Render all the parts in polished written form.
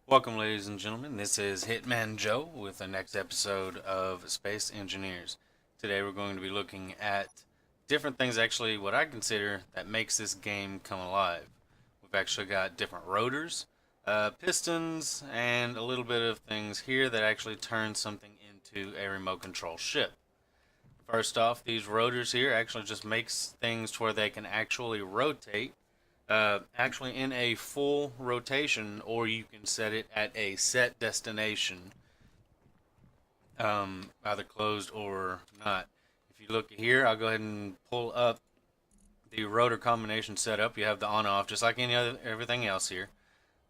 Welcome, ladies and gentlemen. This is Hitman Joe with the next episode of Space Engineers. Today, we're going to be looking at different things, actually, what I consider that makes this game come alive. We've actually got different rotors, pistons, and a little bit of things here that actually turn something into a remote control ship. First off, these rotors here actually just makes things to where they can actually rotate actually in a full rotation, or you can set it at a set destination, either closed or not. If you look here, I'll go ahead and pull up the rotor combination setup. You have the on-off, just like any other everything else here.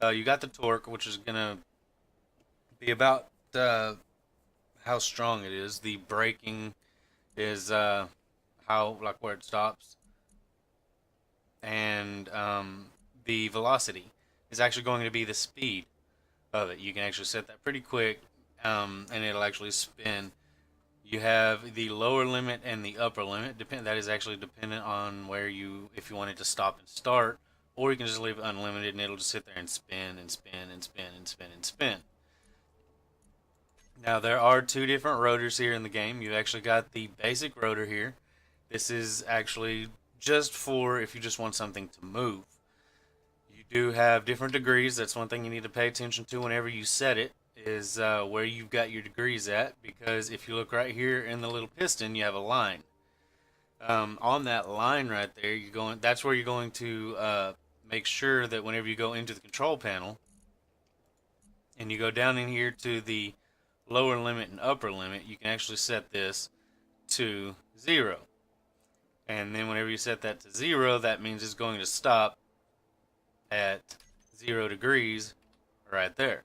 You got the torque, which is gonna be about how strong it is. The braking is how like where it stops, and the velocity is actually going to be the speed of it. You can actually set that pretty quick, and it'll actually spin. You have the lower limit and the upper limit. That is actually dependent on where if you want it to stop and start, or you can just leave it unlimited and it'll just sit there and spin and spin and spin and spin and spin. Now there are two different rotors here in the game. You've actually got the basic rotor here. This is actually just for if you just want something to move. You do have different degrees. That's one thing you need to pay attention to whenever you set it, is where you've got your degrees at, because if you look right here in the little piston, you have a line. On that line right there, that's where you're going to make sure that whenever you go into the control panel and you go down in here to the lower limit and upper limit, you can actually set this to 0. And then whenever you set that to 0, that means it's going to stop at 0 degrees right there.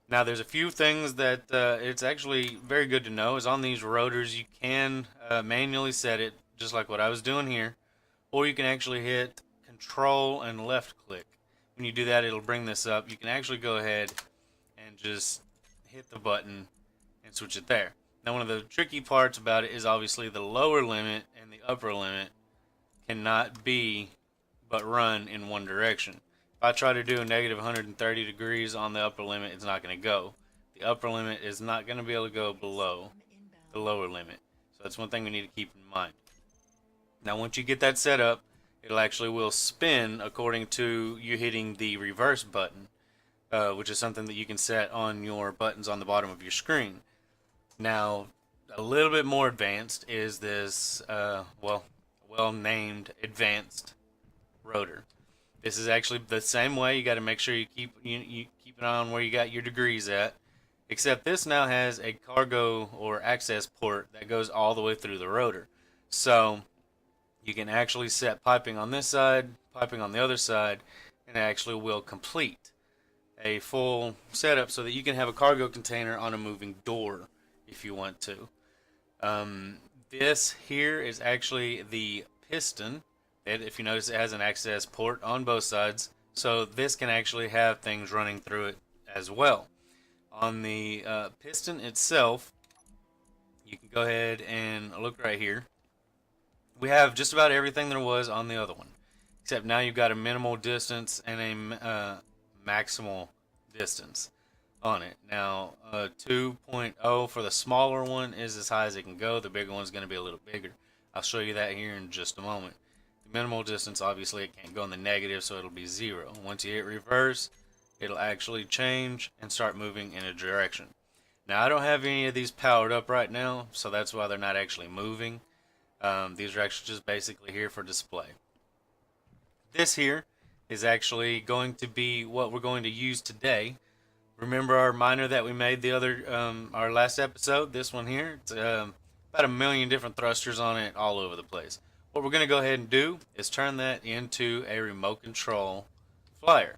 Now there's a few things that it's actually very good to know is on these rotors you can manually set it just like what I was doing here, or you can actually hit control and left click. When you do that, it'll bring this up. You can actually go ahead and just hit the button and switch it there. Now one of the tricky parts about it is obviously the lower limit and the upper limit cannot be but run in one direction. If I try to do a negative 130 degrees on the upper limit, it's not going to go. The upper limit is not going to be able to go below the lower limit. So that's one thing we need to keep in mind. Now once you get that set up, it'll actually will spin according to you hitting the reverse button, which is something that you can set on your buttons on the bottom of your screen. Now, a little bit more advanced is this, well-named advanced rotor. This is actually the same way. You got to make sure you keep an eye on where you got your degrees at. Except this now has a cargo or access port that goes all the way through the rotor. So you can actually set piping on this side, piping on the other side, and it actually will complete a full setup so that you can have a cargo container on a moving door if you want to. This here is actually the piston. If you notice, it has an access port on both sides, so this can actually have things running through it as well. On the piston itself, you can go ahead and look right here. We have just about everything there was on the other one, except now you've got a minimal distance and a maximal distance on it. Now 2.0 for the smaller one is as high as it can go. The bigger one is going to be a little bigger. I'll show you that here in just a moment. The minimal distance, obviously it can't go in the negative, so it'll be 0. Once you hit reverse, it'll actually change and start moving in a direction. Now I don't have any of these powered up right now, so that's why they're not actually moving. These are actually just basically here for display. This here is actually going to be what we're going to use today. Remember our miner that we made our last episode? This one here, it's about a million different thrusters on it all over the place. What we're going to go ahead and do is turn that into a remote control flyer.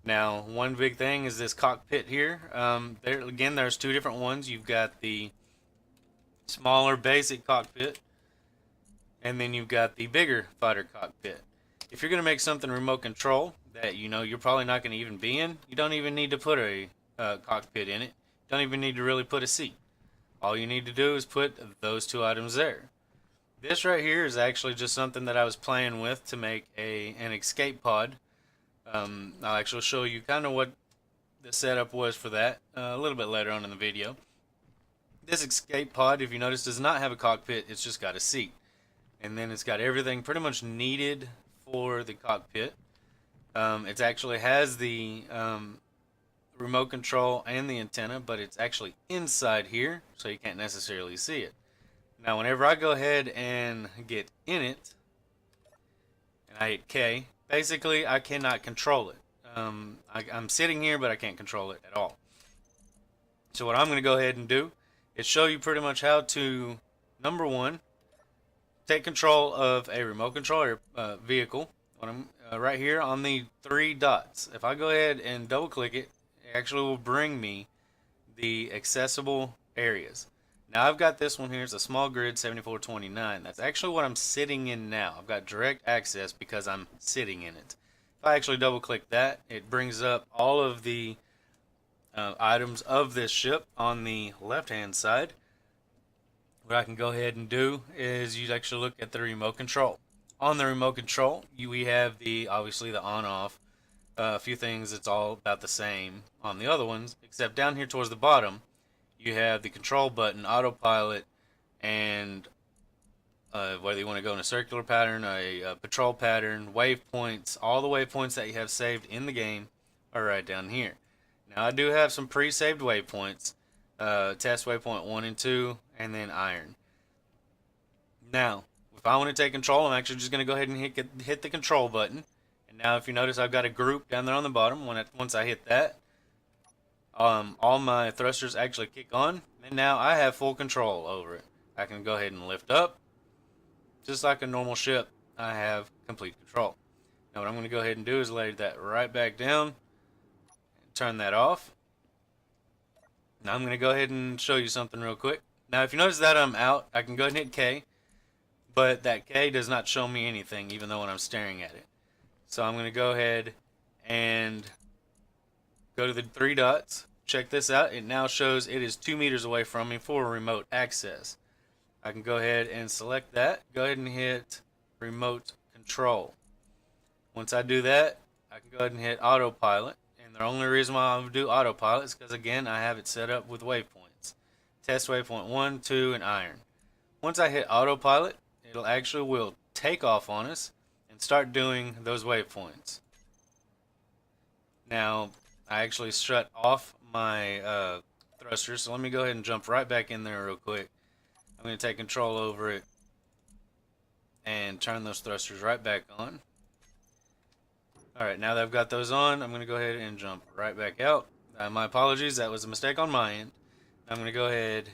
Now, one big thing is this cockpit here. There's two different ones. You've got the smaller basic cockpit, and then you've got the bigger fighter cockpit. If you're going to make something remote control that you're probably not going to even be in, you don't even need to put a cockpit in it. You don't even need to really put a seat. All you need to do is put those two items there. This right here is actually just something that I was playing with to make an escape pod. I'll actually show you kind of what the setup was for that a little bit later on in the video. This escape pod, if you notice, does not have a cockpit. It's just got a seat. And then it's got everything pretty much needed for the cockpit. It actually has the remote control and the antenna, but it's actually inside here, so you can't necessarily see it. Now, whenever I go ahead and get in it, and I hit K, basically I cannot control it. I'm sitting here, but I can't control it at all. So what I'm going to go ahead and do is show you pretty much how to, number one, take control of a remote control vehicle. When I'm right here on the three dots. If I go ahead and double click it, it actually will bring me the accessible areas. Now I've got this one here. It's a small grid 7429. That's actually what I'm sitting in now. I've got direct access because I'm sitting in it. If I actually double click that, it brings up all of the items of this ship on the left hand side. What I can go ahead and do is you actually look at the remote control. On the remote control, we have obviously the on-off. A few things, it's all about the same on the other ones, except down here towards the bottom, you have the control button, autopilot, and whether you want to go in a circular pattern, a patrol pattern, waypoints, all the waypoints that you have saved in the game are right down here. Now I do have some pre-saved waypoints, test waypoint 1 and 2, and then iron. Now, if I want to take control, I'm actually just going to go ahead and hit the control button. And now if you notice, I've got a group down there on the bottom. Once I hit that, all my thrusters actually kick on, and now I have full control over it. I can go ahead and lift up. Just like a normal ship, I have complete control. Now what I'm going to go ahead and do is lay that right back down and turn that off. Now I'm going to go ahead and show you something real quick. Now if you notice that I'm out, I can go ahead and hit K, but that K does not show me anything even though when I'm staring at it. So I'm going to go ahead and go to the three dots. Check this out. It now shows it is 2 meters away from me for remote access. I can go ahead and select that. Go ahead and hit remote control. Once I do that, I can go ahead and hit autopilot. And the only reason why I'm going to do autopilot is because, again, I have it set up with waypoints. Test waypoint 1, 2, and iron. Once I hit autopilot, it'll actually will take off on us and start doing those waypoints. Now, I actually shut off my thrusters, so let me go ahead and jump right back in there real quick. I'm going to take control over it and turn those thrusters right back on. Alright, now that I've got those on, I'm going to go ahead and jump right back out. My apologies, that was a mistake on my end. I'm going to go ahead,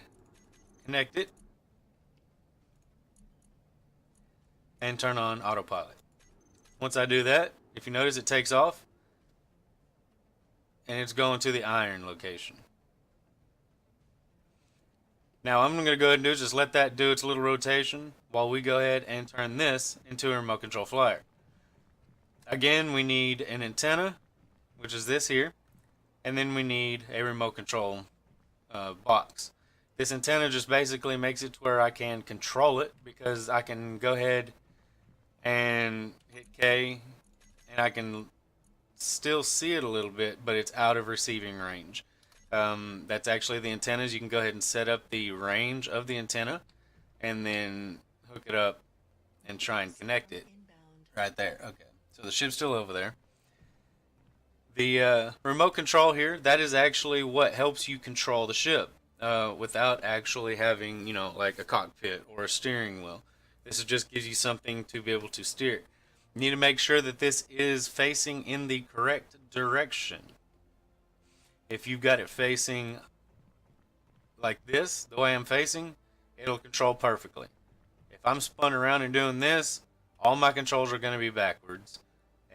connect it, and turn on autopilot. Once I do that, if you notice, it takes off, and it's going to the iron location. Now I'm going to go ahead and do is just let that do its little rotation while we go ahead and turn this into a remote control flyer. Again, we need an antenna, which is this here, and then we need a remote control box. This antenna just basically makes it to where I can control it, because I can go ahead and hit K and I can still see it a little bit, but it's out of receiving range. That's actually the antennas. You can go ahead and set up the range of the antenna and then hook it up and try and connect it right there. Okay, so the ship's still over there. The remote control here, that is actually what helps you control the ship without actually having, like a cockpit or a steering wheel. This just gives you something to be able to steer. You need to make sure that this is facing in the correct direction. If you've got it facing like this, the way I'm facing, it'll control perfectly. If I'm spun around and doing this, all my controls are going to be backwards,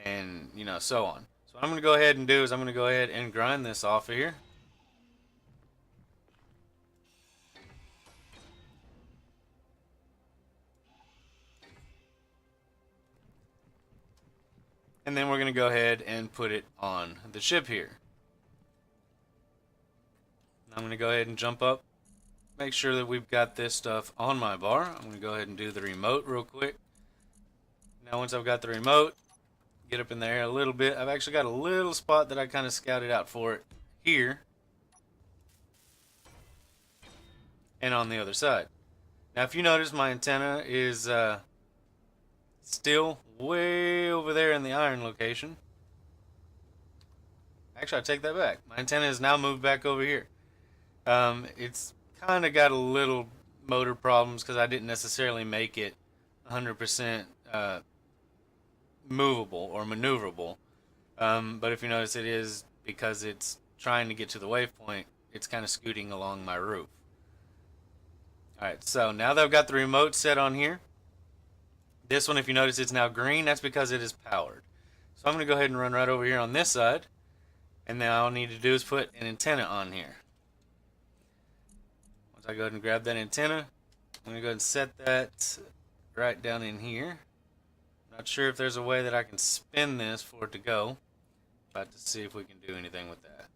and so on. So what I'm going to go ahead and do is I'm going to go ahead and grind this off of here. And then we're going to go ahead and put it on the ship here. I'm going to go ahead and jump up, make sure that we've got this stuff on my bar. I'm going to go ahead and do the remote real quick. Now once I've got the remote, get up in the air a little bit. I've actually got a little spot that I kind of scouted out for it, here and on the other side. Now if you notice, my antenna is still way over there in the iron location. Actually, I take that back. My antenna is now moved back over here. It's kind of got a little motor problems because I didn't necessarily make it 100% movable or maneuverable. But if you notice, it is because it's trying to get to the waypoint, it's kind of scooting along my roof. Alright, so now that I've got the remote set on here, this one, if you notice, it's now green. That's because it is powered. So I'm going to go ahead and run right over here on this side. And now all I need to do is put an antenna on here. Once I go ahead and grab that antenna, I'm going to go ahead and set that right down in here. Not sure if there's a way that I can spin this for it to go. About to see if we can do anything with that.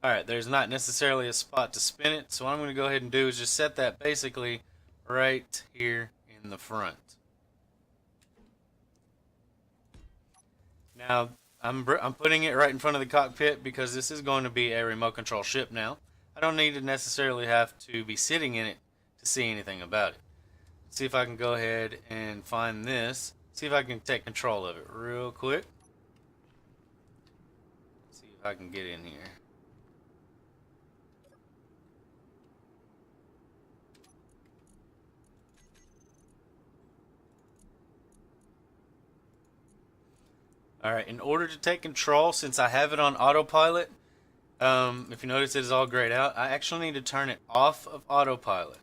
Alright, there's not necessarily a spot to spin it, so what I'm going to go ahead and do is just set that basically right here in the front. Now, I'm putting it right in front of the cockpit because this is going to be a remote control ship now. I don't need to necessarily have to be sitting in it to see anything about it. Let's see if I can go ahead and find this. See if I can take control of it real quick. See if I can get in here. Alright, in order to take control, since I have it on autopilot, if you notice it is all grayed out, I actually need to turn it off of autopilot.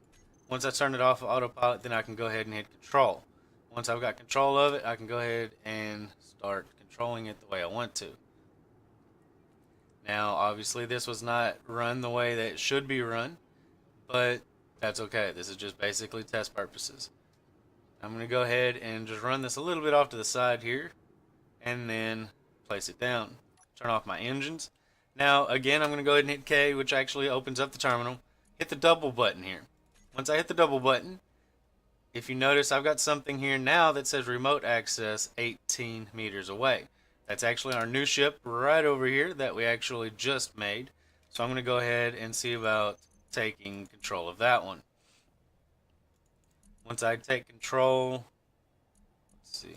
Once I turn it off of autopilot, then I can go ahead and hit control. Once I've got control of it, I can go ahead and start controlling it the way I want to. Now, obviously, this was not run the way that it should be run, but that's okay. This is just basically test purposes. I'm going to go ahead and just run this a little bit off to the side here, and then place it down. Turn off my engines. Now, again, I'm going to go ahead and hit K, which actually opens up the terminal. Hit the double button here. Once I hit the double button, if you notice, I've got something here now that says remote access 18 meters away. That's actually our new ship right over here that we actually just made. So I'm going to go ahead and see about taking control of that one. Once I take control, let's see.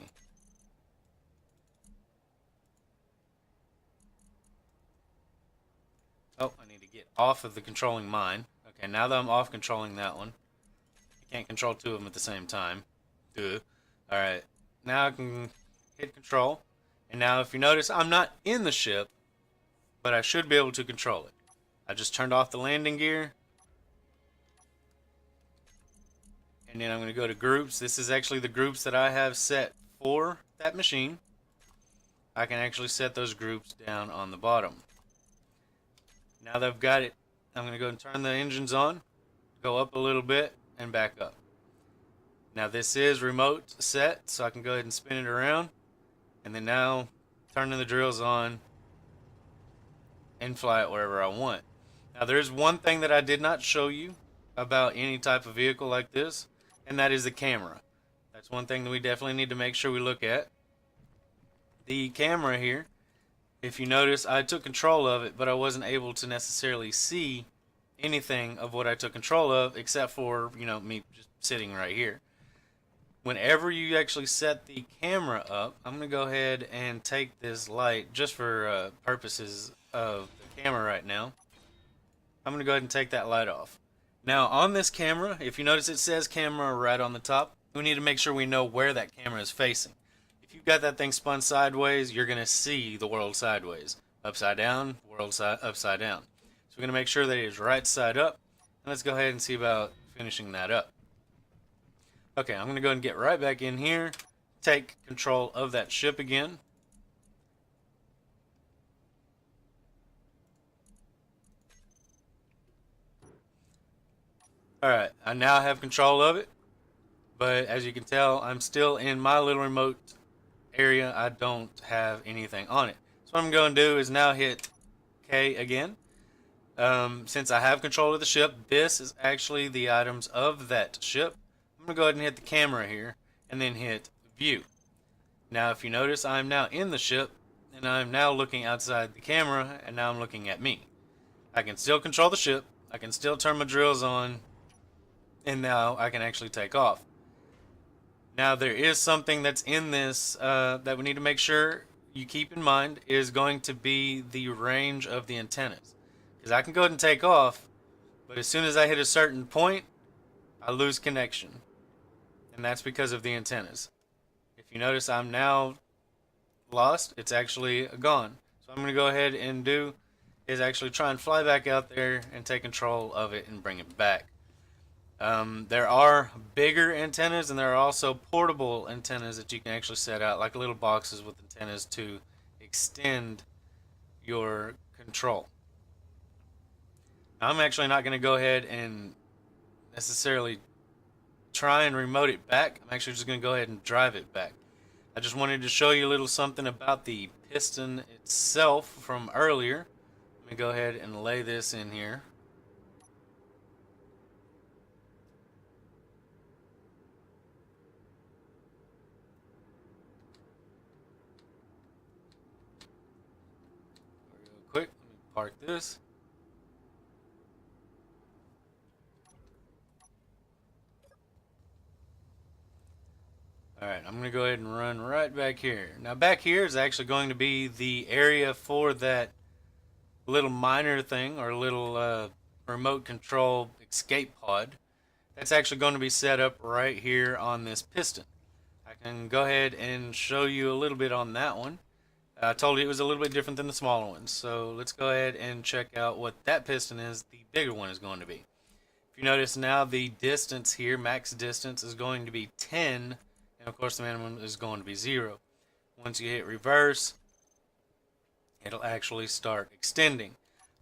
Oh, I need to get off of the controlling mine. Okay, now that I'm off controlling that one. You can't control two of them at the same time. Alright, now I can hit control. And now if you notice, I'm not in the ship, but I should be able to control it. I just turned off the landing gear. And then I'm going to go to groups. This is actually the groups that I have set for that machine. I can actually set those groups down on the bottom. Now that I've got it, I'm going to go and turn the engines on, go up a little bit, and back up. Now this is remote set, so I can go ahead and spin it around, and then now turning the drills on and fly it wherever I want. Now there's one thing that I did not show you about any type of vehicle like this, and that is the camera. That's one thing that we definitely need to make sure we look at. The camera here, if you notice, I took control of it, but I wasn't able to necessarily see anything of what I took control of, except for, me just sitting right here. Whenever you actually set the camera up, I'm going to go ahead and take this light, just for purposes of the camera right now. I'm going to go ahead and take that light off. Now, on this camera, if you notice it says camera right on the top, we need to make sure we know where that camera is facing. If you've got that thing spun sideways, you're going to see the world sideways. Upside down, world upside down. So we're going to make sure that it is right side up. And let's go ahead and see about finishing that up. Okay, I'm going to go ahead and get right back in here. Take control of that ship again. Alright, I now have control of it. But as you can tell, I'm still in my little remote area. I don't have anything on it. So what I'm going to do is now hit K again. Since I have control of the ship, this is actually the items of that ship. I'm going to go ahead and hit the camera here and then hit view. Now if you notice, I'm now in the ship and I'm now looking outside the camera, and now I'm looking at me. I can still control the ship, I can still turn my drills on, and now I can actually take off. Now there is something that's in this that we need to make sure you keep in mind is going to be the range of the antennas. Because I can go ahead and take off, but as soon as I hit a certain point, I lose connection. And that's because of the antennas. If you notice, I'm now lost. It's actually gone. So I'm going to go ahead and do is actually try and fly back out there and take control of it and bring it back. There are bigger antennas, and there are also portable antennas that you can actually set out, like little boxes with antennas to extend your control. Now, I'm actually not going to go ahead and necessarily try and remote it back. I'm actually just going to go ahead and drive it back. I just wanted to show you a little something about the piston itself from earlier. Let me go ahead and lay this in here. Real quick, let me park this. Alright, I'm going to go ahead and run right back here. Now back here is actually going to be the area for that little miner thing, or little remote control escape pod. That's actually going to be set up right here on this piston. I can go ahead and show you a little bit on that one. I told you it was a little bit different than the smaller ones, so let's go ahead and check out what that piston is. The bigger one is going to be. If you notice now, the distance here, max distance, is going to be 10, and of course the minimum is going to be 0. Once you hit reverse, it'll actually start extending.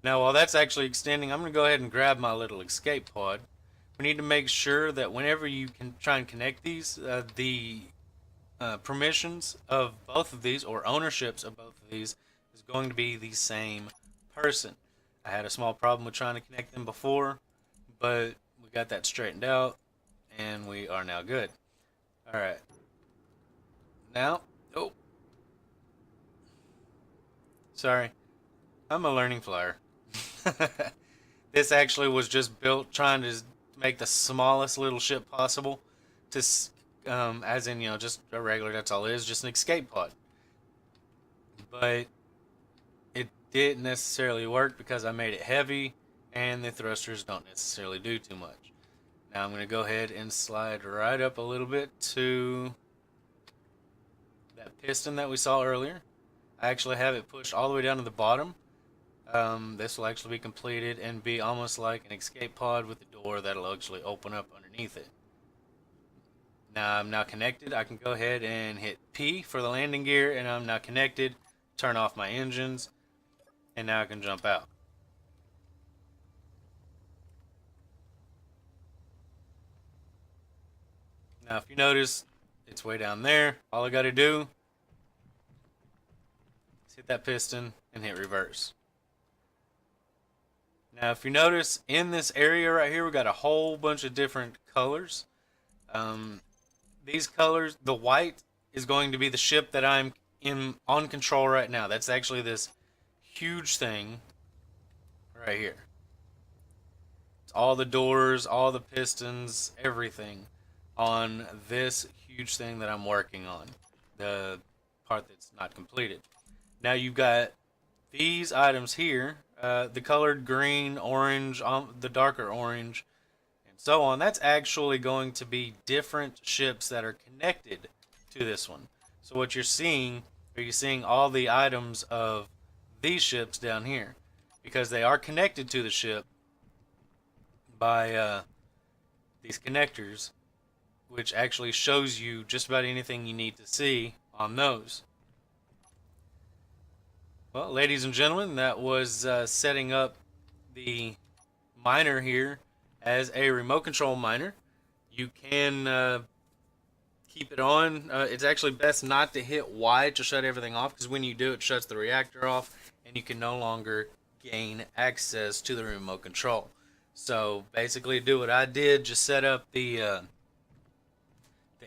Now while that's actually extending, I'm going to go ahead and grab my little escape pod. We need to make sure that whenever you can try and connect these, the permissions of both of these, or ownerships of both of these, is going to be the same person. I had a small problem with trying to connect them before, but we got that straightened out, and we are now good. Alright. Now, oh, sorry, I'm a learning flyer. This actually was just built trying to make the smallest little ship possible, to as in, just a regular, that's all it is, just an escape pod. But it didn't necessarily work because I made it heavy, and the thrusters don't necessarily do too much. Now I'm going to go ahead and slide right up a little bit to that piston that we saw earlier. I actually have it pushed all the way down to the bottom. This will actually be completed and be almost like an escape pod with a door that'll actually open up underneath it. Now I'm now connected. I can go ahead and hit P for the landing gear, and I'm now connected. Turn off my engines, and now I can jump out. Now if you notice, it's way down there. All I got to do is hit that piston and hit reverse. Now if you notice, in this area right here, we got a whole bunch of different colors. These colors, the white is going to be the ship that I'm on control right now. That's actually this huge thing right here. It's all the doors, all the pistons, everything on this huge thing that I'm working on. The part that's not completed. Now you've got these items here, the colored green, orange, the darker orange, so on. That's actually going to be different ships that are connected to this one. So what you're seeing, you're seeing all the items of these ships down here, because they are connected to the ship by these connectors, which actually shows you just about anything you need to see on those. Well, ladies and gentlemen, that was setting up the miner here as a remote control miner. You can keep it on. It's actually best not to hit Y to shut everything off, because when you do, it shuts the reactor off, and you can no longer gain access to the remote control. So basically, do what I did: just set up the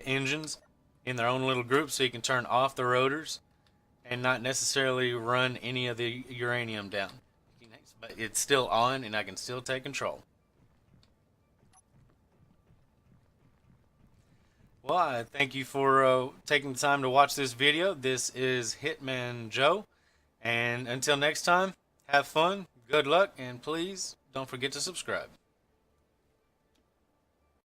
engines in their own little group, so you can turn off the rotors, and not necessarily run any of the uranium down. But it's still on, and I can still take control. Well, I thank you for taking the time to watch this video. This is Hitman Joe. And until next time, have fun, good luck, and please don't forget to subscribe.